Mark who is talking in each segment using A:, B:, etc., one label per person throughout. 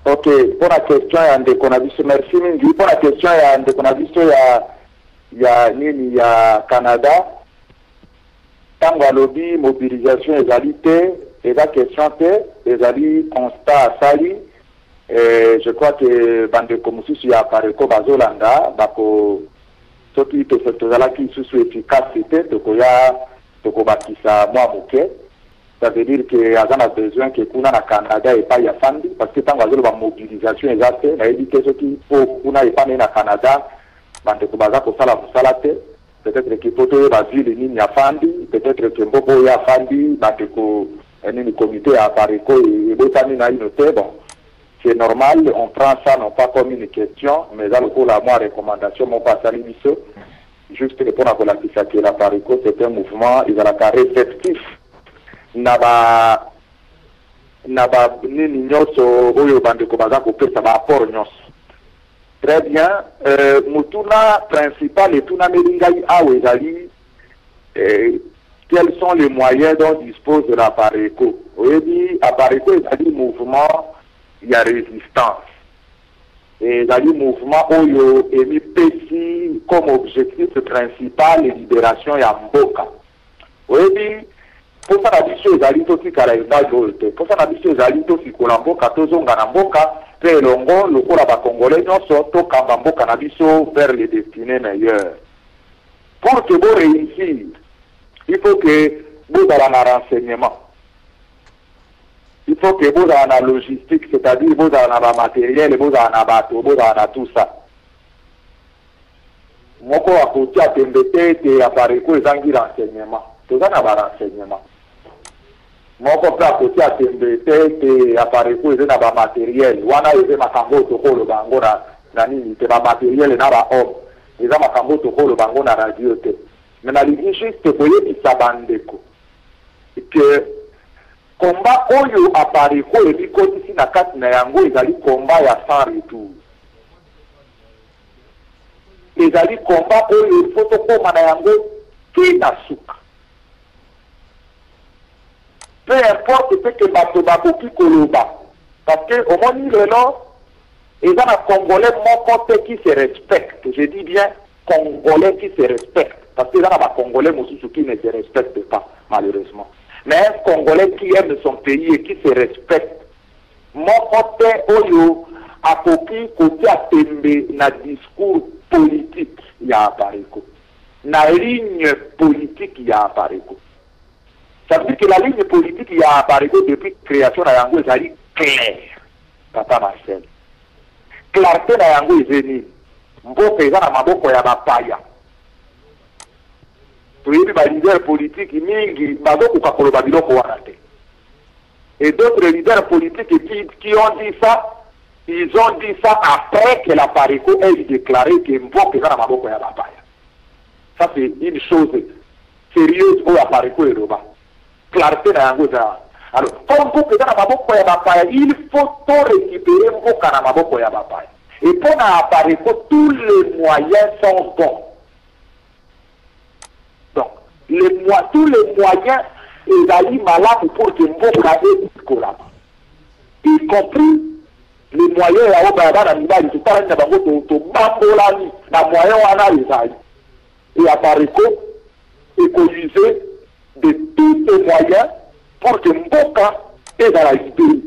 A: Ok, pour la question ya ndeko na biso, merci mingi. Pour la question ya ndeko na biso ya nini ya Canada, tango alobi mobilisation ezali te, eza question te, ezali constat asali. Je crois que bandeko mususu ya Pareko bazolanda bako soki tozalaki susu efficacité tokobakisa mwa moke. Ça veut dire que azana besoin que kuna na Canada et pas ya fandi parce que tant azolo ba mobilisation exacte na éviter ce qui faut kuna et pas na Canada bandeko baza ko sala musalate peut-être que poto ba ville ni ya fandi peut-être que mboko ya fandi bandeko ni comité à Pareko et botani na inote bon. C'est normal, on prend ça non pas comme une question, mais dans le coup, la moi recommandation, mon pas salut miso, juste répondre à la question que la Pareko, c'est un mouvement, il a la carré réceptif. Naba nini nyoso oyo bandeko baza ko pesa ba apport nyoso. Très bien, mutuna principal et tuna melingai awe ezali quels sont les moyens dont dispose la Pareko. Oyebi a Pareko ezali mouvement il y a résistance. Et dans le mouvement Oyo est mis petit comme objectif principal la libération ya Mboka. Oui, pour ça la mission ezali toki kala ibajote. Pour ça la mission ezali toki kola Mboka tozonga na Mboka pe longo lokola ba Congolais nyonso to kamba Mboka na biso vers les destinées meilleures. Pour que vous réussir, il faut que vous ayez un renseignement. Il faut que vous ayez la logistique, c'est-à-dire vous ayez le matériel, vous ayez le bateau, vous ayez tout ça. Moko à côté à Tembete et à Pareko et Zangi renseignement. Tout ça n'a pas renseignement. Moko à côté à Tembete et à Pareko et n'a pas matériel. Wana et ma kango toko le bango na nini te ba matériel na ba homme. Et ma kango toko le bango na radio te. Mais na ligi juste pour y bandeko. Que combat oyo a Pareko et biko ici na kati na yango ezali combat ya sans retour. Ezali combat oyo foto koma na yango kina suka. Peu importe ce que bato bakoki koloba. Parce que au moins le nom, ezali un Congolais moko te qui se respecte. Je dis bien Congolais qui se respecte. Parce que ezali un Congolais mosusu qui ne se respecte pas, malheureusement. Mais un Congolais qui aime son pays et qui se respecte, mon côté oyo akoki côté à tembe na discours politique ya Pareko, na ligne politique ya Pareko. Ça veut dire que la ligne politique ya Pareko depuis création na yango ezali clair, Papa Marcel. Clarté na yango ezeni, mboka eza na maboko ya bapaya. Toyebi ba leader politique mingi bazokoka koloba biloko wana te. Et d'autres leaders politiques qui ont dit ça, ils ont dit ça après que la Pareko ait déclaré que Mboka est dans la maboko ya bapaya. Ça c'est une chose sérieuse pour la Pareko et Roba. Clarté na yango za. Alors, comme Mboka est dans la maboko ya bapaya, il faut tout récupérer Mboka na maboko ya bapaya. Et pour la Pareko, tous les moyens sont bons. Donc, tous les moyens ezali malamu pour que Mboka ait y compris les moyens ya oba bana mibali totala na bango to bambolani na moyen wana ezali. Et à Pareko écoliser de tous les moyens pour que Mboka ait dans la idée.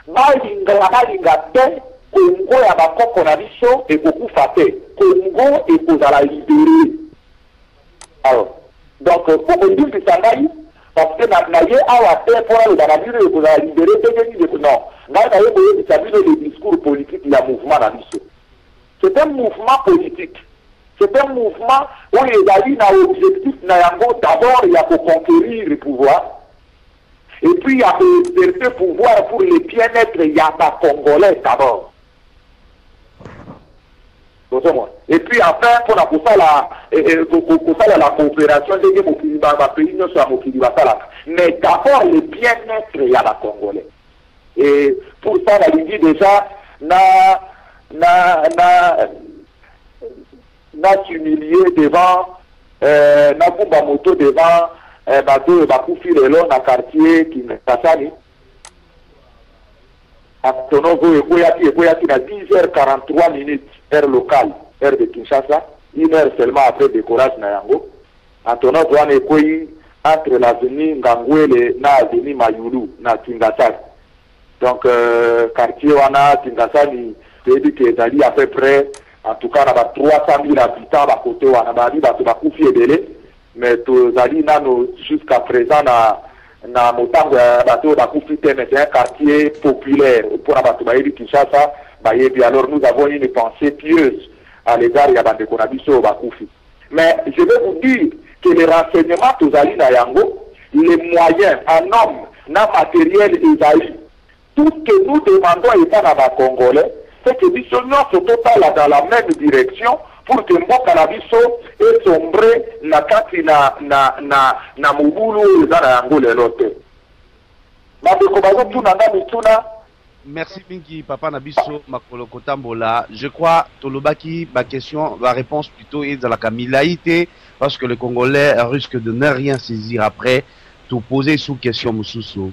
A: Balinga te Congo ya bakoko na biso ekokufa te. Congo ekozala libéré. Alors, donc, pour que nous puissions parce que nous avons pour la nature pour la libérer, non. Nous avons le discours politique, il y a un mouvement dans l'issue. C'est un mouvement politique. C'est un mouvement où les alliés ont l'objectif d'abord, il y a pour conquérir le pouvoir. Et puis, il y a pour exercer le pouvoir pour le bien-être, il y a pas Congolais d'abord. Et puis enfin, pour la coopération de pays, mais d'abord le bien-être, il y a la Congolais. Et pour ça, on a dit déjà, n'a humilié devant, n'a pas moto devant, bateau, bakoufi le long, dans quartier qui n'est pas ça. Antonov Ekoyaki à 10h43 heure locale, heure de Kinshasa, 1 heure seulement après le décollage Nayango. Antonov Ekoyi entre l'avenue Ngangwele na avenue Mayulu na Tingasari. Donc quartier wana Tingasari c'est dit que Zali à peu près en tout cas on a 300 000 habitants à côté wana bali ba kufi ebele mais to Zali nano jusqu'à présent na motango ya bato bakufi te, mais c'est un quartier populaire pour la bato bayebi Kinshasa bayebi. Alors nous avons une pensée pieuse à l'égard ya bande konabiso bakufi. Mais je vais vous dire que les renseignements tozali na yango, les moyens en hommes, na matériel ezali, tout ce que nous demandons étant na ba Congolais, c'est que biso nyonso totala dans la même direction pour que mboka na biso esombre na kati na mobulu eza na yango lelo te. Bandeko bazotuna nga mituna.
B: Merci mingi papa Nabiso Makolo Kotambola. Je crois Tolobaki ma question, ma réponse plutôt est dans la camilaïté parce que les Congolais risquent de ne rien saisir après. Tout poser sous question Moussoussou.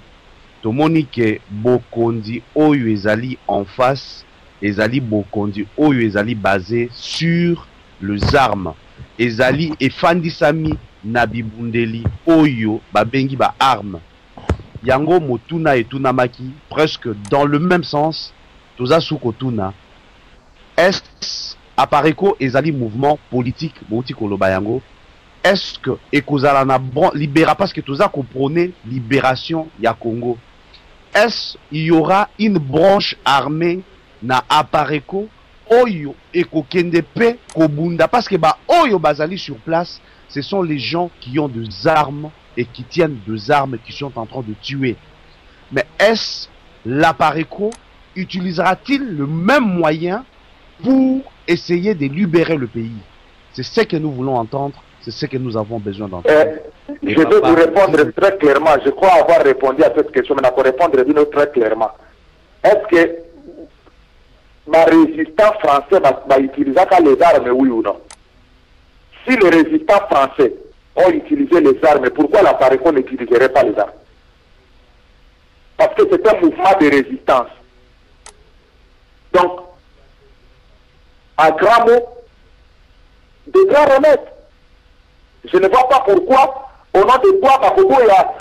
B: To Monique Bokondi Oyo Ezali en face, Ezali Bokondi Oyo Ezali basé sur les armes. Ezali et Fandisami Nabibundeli Oyo Babengi ba armes. Yango Motuna et Tunamaki, presque dans le même sens, Toza Sukotuna. Est-ce, Apareko Ezali mouvement politique, Botikoloba Yango, est-ce que Ekozalana libéra, parce que Toza comprenait libération ya Congo, est-ce il y aura une branche armée na Apareko, Oyo Eko Kendepe, Kobunda, parce que ba Oyo Bazali sur place, ce sont les gens qui ont des armes et qui tiennent des armes qui sont en train de tuer. Mais est-ce l'Apareco utilisera-t-il le même moyen pour essayer de libérer le pays? C'est ce que nous voulons entendre, c'est ce que nous avons besoin d'entendre.
A: Je vais vous répondre très clairement. Je crois avoir répondu à cette question, mais pour répondre très clairement. Est-ce que ma résistant français va utiliser les armes, oui ou non? Si les résistants français ont utilisé les armes, pourquoi la Pareco n'utiliserait pas les armes? Parce que c'est un mouvement de résistance. Donc, à grand mot, de grands remèdes. Je ne vois pas pourquoi, au nom de quoi, Pareco y a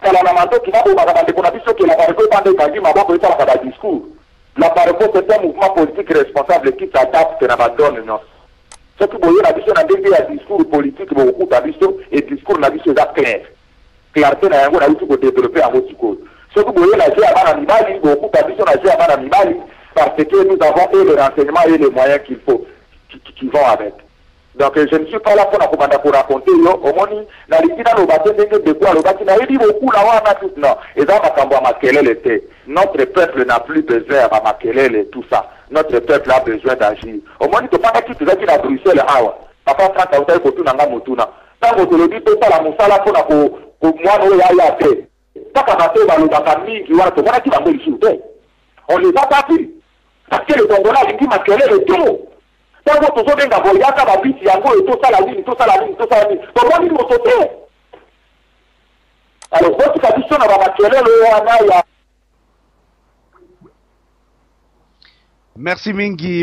A: Kalanamando qui n'a pas que la Pareco est un discours. La Pareco c'est un mouvement politique responsable qui s'adapte à la donne. Ce que vous voyez, un discours politique beaucoup d'habitude et discours d'habitude clair. Clarté n'a rien à développer en votre discours. Ce que vous voyez, la vie à Manamimali, beaucoup d'habitude à vie à Manamimali, parce que nous avons eu les renseignements et les moyens qu'il faut, qui vont avec. Donc je ne suis pas là pour raconter, au moins, dans les dans le bâtiment de quoi, le bâtiment, il dit beaucoup là, on a tout, non. Et ça, notre peuple n'a plus besoin à Makelele et tout ça. Notre peuple a besoin d'agir. Au moins, il ne faut pas qu'il y ait à Bruxelles, papa, quand tu as fait tout dans Motuna. Tant que tu le dis, tout ça, la moussala, pour moi, nous, il y a fait. Tant qu'à mater, dans le famille, qui va qui va me souter. On les a pas vus. Parce que le Congolais, il dit Makelele et tout. Tant que tu as fait un bit, il y a tout ça, la ligne, tout ça, la ligne, tout ça, la ligne. Comment ils vont sauter? Alors, votre tradition, on va Makelele,
B: Merci Mingi.